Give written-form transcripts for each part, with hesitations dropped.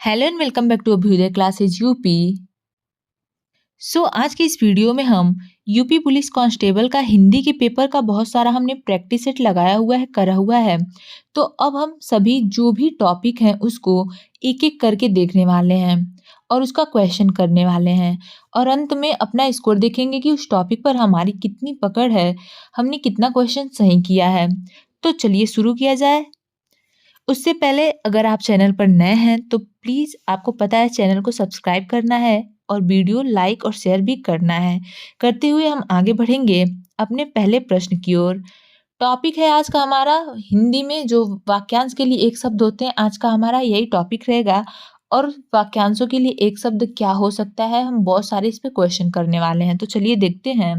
Hello and welcome back to Abhyudaya classes UP. आज के इस वीडियो में हम यूपी पुलिस कांस्टेबल का हिंदी के पेपर का बहुत सारा हमने प्रैक्टिस सेट लगाया हुआ है, करा हुआ है। तो अब हम सभी जो भी टॉपिक हैं उसको एक एक करके देखने वाले हैं और उसका क्वेश्चन करने वाले हैं और अंत में अपना स्कोर देखेंगे कि उस टॉपिक पर हमारी कितनी पकड़ है, हमने कितना क्वेश्चन सही किया है। तो चलिए शुरू किया जाए। उससे पहले अगर आप चैनल पर नए हैं तो प्लीज़, आपको पता है, चैनल को सब्सक्राइब करना है और वीडियो लाइक और शेयर भी करना है। करते हुए हम आगे बढ़ेंगे अपने पहले प्रश्न की ओर। टॉपिक है आज का हमारा हिंदी में जो वाक्यांश के लिए एक शब्द होते हैं, आज का हमारा यही टॉपिक रहेगा। और वाक्यांशों के लिए एक शब्द क्या हो सकता है, हम बहुत सारे इस पे क्वेश्चन करने वाले हैं। तो चलिए देखते हैं।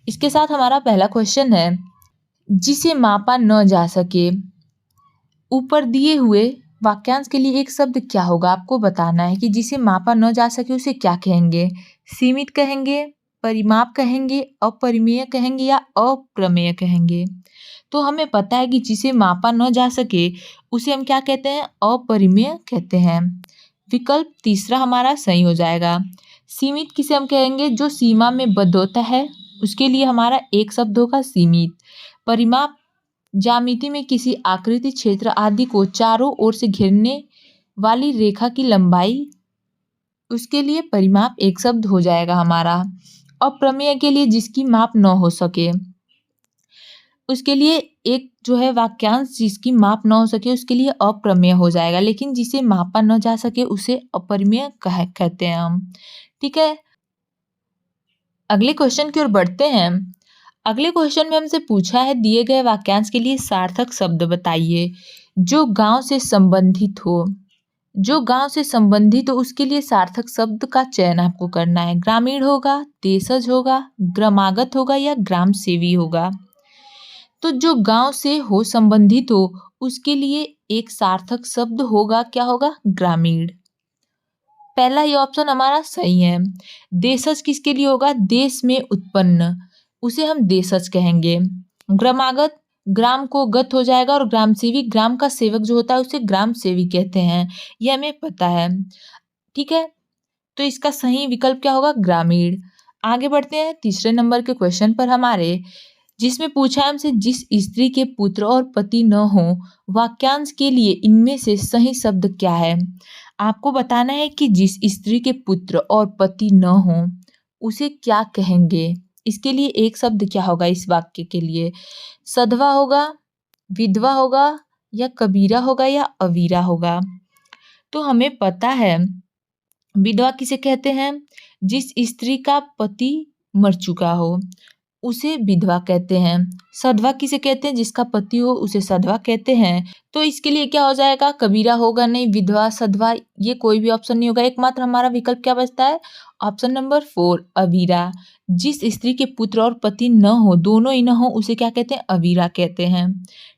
इसके साथ हमारा पहला क्वेश्चन है, जिसे मापा न जा सके। ऊपर दिए हुए वाक्यांश के लिए एक शब्द क्या होगा, आपको बताना है कि जिसे मापा न जा सके उसे क्या कहेंगे। सीमित कहेंगे, परिमाप कहेंगे, अपरिमेय कहेंगे या अप्रमेय कहेंगे। तो हमें पता है कि जिसे मापा न जा सके उसे हम क्या कहते हैं, अपरिमेय कहते हैं। विकल्प तीसरा हमारा सही हो जाएगा। सीमित किसे हम कहेंगे, जो सीमा में बद्ध होता है, उसके लिए हमारा एक शब्द होगा सीमित। परिमाप ज्यामिति में किसी आकृति, क्षेत्र आदि को चारों ओर से घेरने वाली रेखा की लंबाई, उसके लिए परिमाप एक शब्द हो जाएगा हमारा। अप्रमेय के लिए जिसकी माप न हो सके, उसके लिए एक जो है वाक्यांश जिसकी माप न हो सके उसके लिए अप्रमेय हो जाएगा, लेकिन जिसे मापा न जा सके उसे अपरिमेय कहते हैं हम। ठीक है, अगले क्वेश्चन की ओर बढ़ते हैं। अगले क्वेश्चन में हमसे पूछा है, दिए गए वाक्यांश के लिए सार्थक शब्द बताइए जो गांव से संबंधित हो। जो गांव से संबंधित हो उसके लिए सार्थक शब्द का चयन आपको करना है। ग्रामीण होगा, देशज होगा, ग्रामागत होगा या ग्राम सेवी होगा। तो जो गांव से हो, संबंधित हो, उसके लिए एक सार्थक शब्द होगा, क्या होगा, ग्रामीण। पहला ही ऑप्शन हमारा सही है। देशज किसके लिए होगा, देश में उत्पन्न, उसे हम देशज कहेंगे। ग्रामागत, ग्राम को गत हो जाएगा, और ग्राम सेवी, ग्राम का सेवक जो होता है उसे ग्राम सेवी कहते हैं, ये हमें पता है। ठीक है, तो इसका सही विकल्प क्या होगा, ग्रामीण। आगे बढ़ते हैं तीसरे नंबर के क्वेश्चन पर हमारे, जिसमें पूछा है हमसे, जिस स्त्री के पुत्र और पति न हो, वाक्यांश के लिए इनमें से सही शब्द क्या है। आपको बताना है कि जिस स्त्री के पुत्र और पति न हो उसे क्या कहेंगे। इसके लिए एक शब्द क्या होगा इस वाक्य के लिए, सधवा होगा, विधवा होगा या कबीरा होगा या अवीरा होगा। तो हमें पता है विधवा किसे कहते हैं, जिस स्त्री का पति मर चुका हो उसे विधवा कहते हैं। सधवा किसे कहते हैं, जिसका पति हो उसे सधवा कहते हैं। तो इसके लिए क्या हो जाएगा, कबीरा होगा नहीं, विधवा, सधवा, ये कोई भी ऑप्शन नहीं होगा। एकमात्र हमारा विकल्प क्या बचता है, ऑप्शन नंबर 4 अवीरा। जिस स्त्री के पुत्र और पति न हो, दोनों ही न हो, उसे क्या कहते हैं, अवीरा कहते हैं।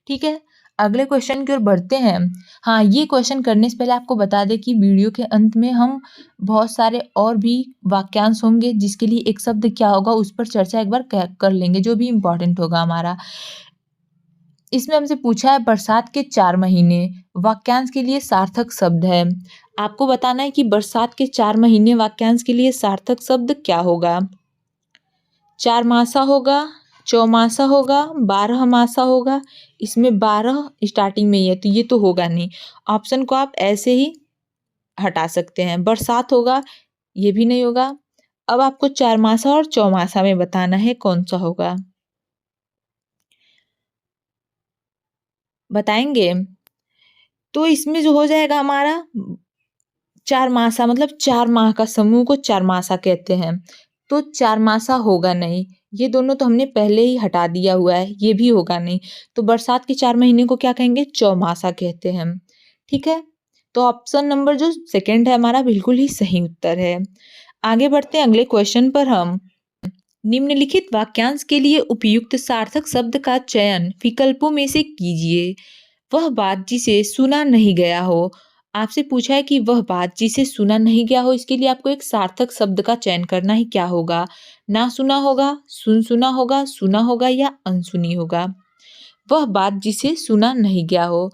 ठीक है, अगले क्वेश्चन की ओर बढ़ते हैं। हाँ, ये क्वेश्चन करने से पहले आपको बता दें कि वीडियो के अंत में हम बहुत सारे और भी वाक्यांश होंगे जिसके लिए एक शब्द क्या होगा उस पर चर्चा एक बार कर लेंगे, जो भी इम्पोर्टेंट होगा हमारा। इसमें हमसे पूछा है, बरसात के 4 महीने वाक्यांश के लिए सार्थक शब्द है। आपको बताना है कि बरसात के 4 महीने वाक्यांश के लिए सार्थक शब्द क्या होगा। 4 मासा होगा, चौमासा होगा, 12 मासा होगा। इसमें 12 स्टार्टिंग में ही है तो ये तो होगा नहीं, ऑप्शन को आप ऐसे ही हटा सकते हैं। बरसात होगा, ये भी नहीं होगा। अब आपको 4 मासा और चौमासा में बताना है कौन सा होगा, बताएंगे। तो इसमें जो हो जाएगा हमारा 4 मासा, मतलब 4 माह का समूह को 4 मासा कहते हैं, तो 4 मासा होगा नहीं। ये दोनों तो हमने पहले ही हटा दिया हुआ है, ये भी होगा नहीं। तो बरसात के 4 महीने को क्या कहेंगे, चौमासा कहते हैं। ठीक है, तो ऑप्शन नंबर जो सेकंड है हमारा बिल्कुल ही सही उत्तर है। आगे बढ़ते हैं अगले क्वेश्चन पर। हम निम्नलिखित वाक्यांश के लिए उपयुक्त सार्थक शब्द का चयन विकल्पों में से कीजिए। वह बात जिसे सुना नहीं गया हो। आपसे पूछा है कि वह बात जिसे सुना नहीं गया हो, इसके लिए आपको एक सार्थक शब्द का चयन करना ही क्या होगा, ना सुना होगा, सुना होगा, सुना होगा या अनसुनी होगा। वह बात जिसे सुना नहीं गया हो,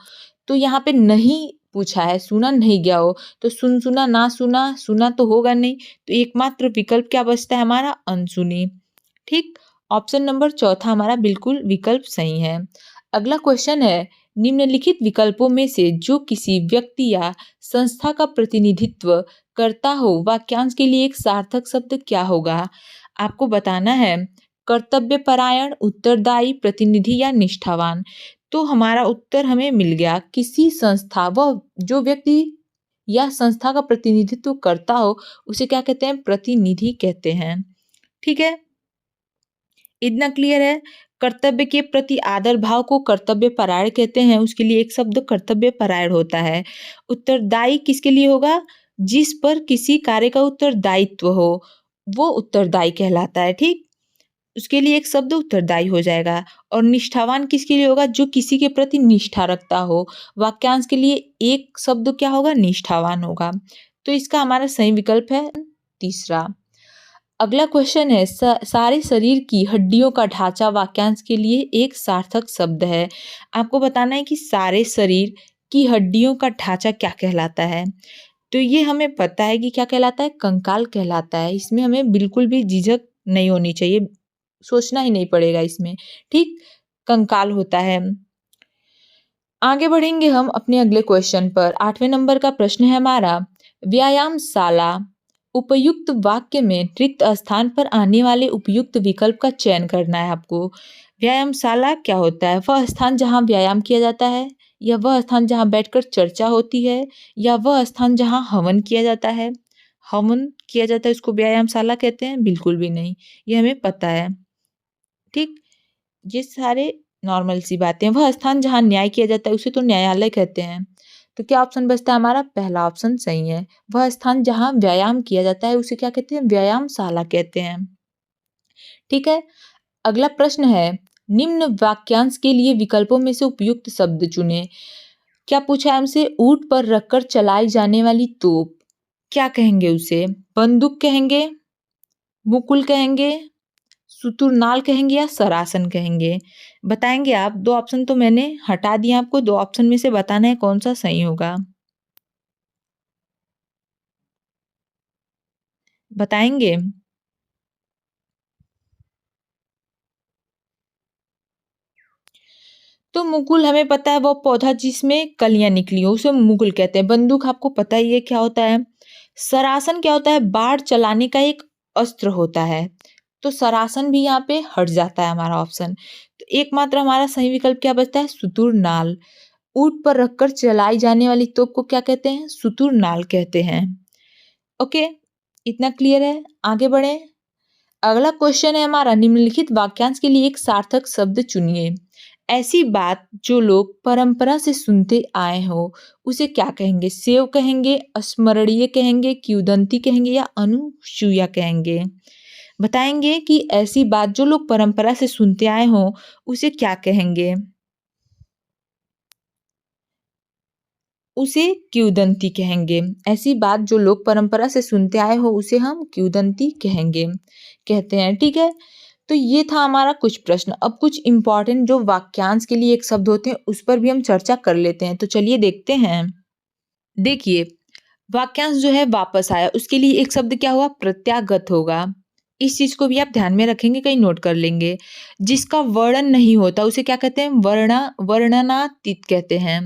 तो यहाँ पे नहीं पूछा है, सुना नहीं गया हो, तो सुन सुना ना सुना, सुना तो होगा नहीं, तो एकमात्र विकल्प क्या बचता है हमारा, अनसुनी। ठीक, ऑप्शन नंबर चौथा हमारा बिल्कुल विकल्प सही है। अगला क्वेश्चन है, निम्नलिखित विकल्पों में से जो किसी व्यक्ति या संस्था का प्रतिनिधित्व करता हो, वाक्यांश के लिए एक सार्थक शब्द क्या होगा? आपको बताना है, कर्तव्यपरायण, उत्तरदायी, प्रतिनिधि या निष्ठावान। तो हमारा उत्तर हमें मिल गया, किसी संस्था व जो व्यक्ति या संस्था का प्रतिनिधित्व करता हो उसे क्या कहते हैं, प्रतिनिधि कहते हैं। ठीक है, इतना क्लियर है। कर्तव्य के प्रति आदर भाव को कर्तव्य परायण कहते हैं, उसके लिए एक शब्द कर्तव्य परायण होता है। उत्तरदायी किसके लिए होगा, जिस पर किसी कार्य का उत्तरदायित्व हो वो उत्तरदायी कहलाता है। ठीक, उसके लिए एक शब्द उत्तरदायी हो जाएगा। और निष्ठावान किसके लिए होगा, जो किसी के प्रति निष्ठा रखता हो। वाक्यांश के लिए एक शब्द क्या होगा, निष्ठावान होगा। तो इसका हमारा सही विकल्प है तीसरा। अगला क्वेश्चन है, सारे शरीर की हड्डियों का ढांचा वाक्यांश के लिए एक सार्थक शब्द है। आपको बताना है कि सारे शरीर की हड्डियों का ढांचा क्या कहलाता है। तो ये हमें पता है कि क्या कहलाता है, कंकाल कहलाता है। इसमें हमें बिल्कुल भी झिझक नहीं होनी चाहिए, सोचना ही नहीं पड़ेगा इसमें। ठीक, कंकाल होता है। आगे बढ़ेंगे हम अपने अगले क्वेश्चन पर। 8वें नंबर का प्रश्न है हमारा, व्यायामशाला। उपयुक्त वाक्य में रिक्त स्थान पर आने वाले उपयुक्त विकल्प का चयन करना है आपको। व्यायामशाला क्या होता है, वह स्थान जहाँ व्यायाम किया जाता है, या वह स्थान जहाँ बैठकर चर्चा होती है, या वह स्थान जहाँ हवन किया जाता है। हवन किया जाता है उसको व्यायामशाला कहते हैं, बिल्कुल भी नहीं, ये हमें पता है। ठीक, ये सारे नॉर्मल सी बातें। वह स्थान जहाँ न्याय किया जाता है उसे तो न्यायालय कहते हैं। तो क्या ऑप्शन बचता है हमारा, पहला ऑप्शन सही है। वह स्थान जहाँ व्यायाम किया जाता है उसे क्या कहते हैं, व्यायामशाला कहते हैं। ठीक है, अगला प्रश्न है, निम्न वाक्यांश के लिए विकल्पों में से उपयुक्त शब्द चुने। क्या पूछा है हमसे, ऊंट पर रखकर चलाई जाने वाली तोप, क्या कहेंगे उसे, बंदूक कहेंगे, मुकुल कहेंगे, सुतुरनाल कहेंगे, या सरासन कहेंगे। बताएंगे आप, दो ऑप्शन तो मैंने हटा दिए आपको, दो ऑप्शन में से बताना है कौन सा सही होगा, बताएंगे। तो मुकुल हमें पता है वो पौधा जिसमें कलियां निकली हो उसे मुकुल कहते हैं। बंदूक आपको पता ही है क्या होता है। सरासन क्या होता है, बाढ़ चलाने का एक अस्त्र होता है। तो सरासन भी यहाँ पे हट जाता है हमारा ऑप्शन। तो एकमात्र हमारा सही विकल्प क्या बचता है, सुतुर नाल। ऊंट पर रखकर चलाई जाने वाली तोप को क्या कहते हैं, सुतुर नाल कहते हैं। ओके, इतना क्लियर है। आगे बढ़े। अगला क्वेश्चन है हमारा, निम्नलिखित वाक्यांश के लिए एक सार्थक शब्द चुनिए। ऐसी बात जो लोग परंपरा से सुनते आए हो उसे क्या कहेंगे, सेव कहेंगे, स्मरणीय कहेंगे, किंवदंती कहेंगे, या अनुसूया कहेंगे। बताएंगे कि ऐसी बात जो लोग परंपरा से सुनते आए हो उसे क्या कहेंगे, उसे किंवदंती कहेंगे। ऐसी बात जो लोग परंपरा से सुनते आए हो उसे हम किंवदंती कहेंगे, कहते हैं। ठीक है, तो ये था हमारा कुछ प्रश्न। अब कुछ इंपॉर्टेंट जो वाक्यांश के लिए एक शब्द होते हैं उस पर भी हम चर्चा कर लेते हैं। तो चलिए देखते हैं। देखिए, वाक्यांश जो है वापस आया, उसके लिए एक शब्द क्या हुआ, प्रत्यागत होगा। इस चीज को भी आप ध्यान में रखेंगे, कहीं नोट कर लेंगे। जिसका वर्णन नहीं होता उसे क्या कहते हैं, वर्णनातीत कहते हैं।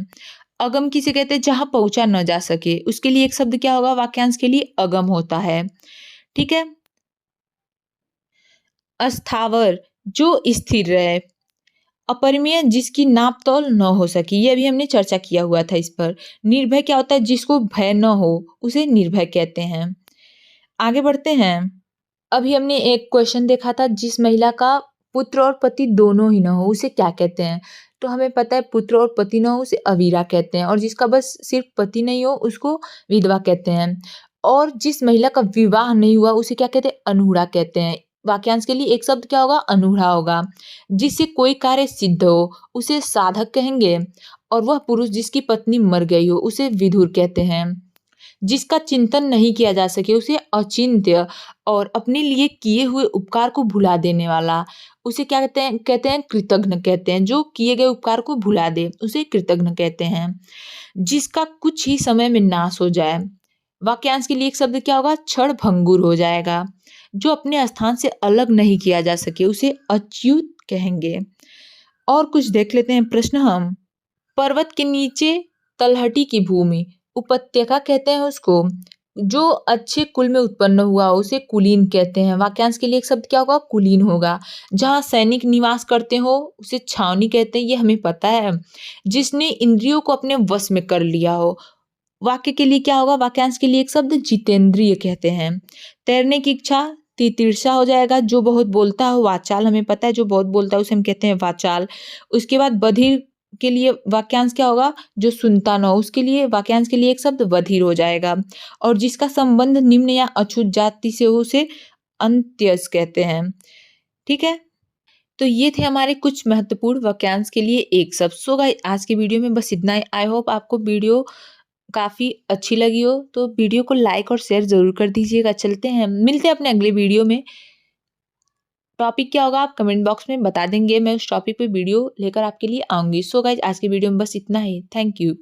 अगम किसे कहते हैं, जहां पहुंचा न जा सके, उसके लिए एक शब्द क्या होगा, वाक्यांश के लिए अगम होता है। ठीक है, अस्थावर जो स्थिर रहे, अपरिमेय जिसकी नाप तौल न हो सकी, ये भी हमने चर्चा किया हुआ था इस पर। निर्भय क्या होता है, जिसको भय न हो उसे निर्भय कहते हैं। आगे बढ़ते हैं। अभी हमने एक क्वेश्चन देखा था, जिस महिला का पुत्र और पति दोनों ही न हो उसे क्या कहते हैं। तो हमें पता है पुत्र और पति न हो उसे अवीरा कहते हैं, और जिसका बस सिर्फ पति नहीं हो उसको विधवा कहते हैं। और जिस महिला का विवाह नहीं हुआ उसे क्या कहते हैं, अनूढ़ा कहते हैं। वाक्यांश के लिए एक शब्द क्या होगा, अनूढ़ा होगा। जिससे कोई कार्य सिद्ध हो उसे साधक कहेंगे, और वह पुरुष जिसकी पत्नी मर गई हो उसे विधुर कहते हैं। जिसका चिंतन नहीं किया जा सके उसे अचिंत्य, और अपने लिए किए हुए उपकार को भुला देने वाला उसे क्या कहते हैं कृतघ्न कहते हैं। जो किए गए उपकार को भुला दे उसे कृतघ्न कहते हैं। जिसका कुछ ही समय में नाश हो जाए, वाक्यांश के लिए एक शब्द क्या होगा? क्षणभंगुर हो जाएगा। जो अपने स्थान से अलग नहीं किया जा सके उसे अच्युत कहेंगे। और कुछ देख लेते हैं प्रश्न हम। पर्वत के नीचे तलहटी की भूमि, उपत्यका कहते हैं उसको। जो अच्छे कुल में उत्पन्न हुआ उसे कुलीन कहते हैं। वाक्यांश के लिए एक शब्द क्या होगा? कुलीन होगा। जहाँ सैनिक निवास करते हो उसे छावनी कहते हैं, ये हमें पता है। जिसने इंद्रियों को अपने वश में कर लिया हो, वाक्य के लिए क्या होगा? वाक्यांश के लिए एक शब्द जितेंद्रिय कहते हैं। तैरने की इच्छा तितिर्षा हो जाएगा। जो बहुत बोलता हो, वाचाल हमें पता है, जो बहुत बोलता है उसे हम कहते हैं वाचाल। उसके बाद बधिर के लिए वाक्यांश क्या होगा? जो सुनता न हो, उसके लिए वाक्यांश के लिए एक शब्द बधिर हो जाएगा। और जिसका संबंध निम्न या अछूत जाति से हो उसे अंत्यज कहते हैं। ठीक है, तो ये थे हमारे कुछ महत्वपूर्ण वाक्यांश के लिए एक शब्द। सो गाइस, आज के वीडियो में बस इतना ही। आई होप आपको वीडियो काफ़ी अच्छी लगी हो, तो वीडियो को लाइक और शेयर ज़रूर कर दीजिएगा। चलते हैं, मिलते हैं अपने अगले वीडियो में। टॉपिक क्या होगा आप कमेंट बॉक्स में बता देंगे, मैं उस टॉपिक पे वीडियो लेकर आपके लिए आऊँगी। सो गाइस, आज की वीडियो में बस इतना ही। Thank you.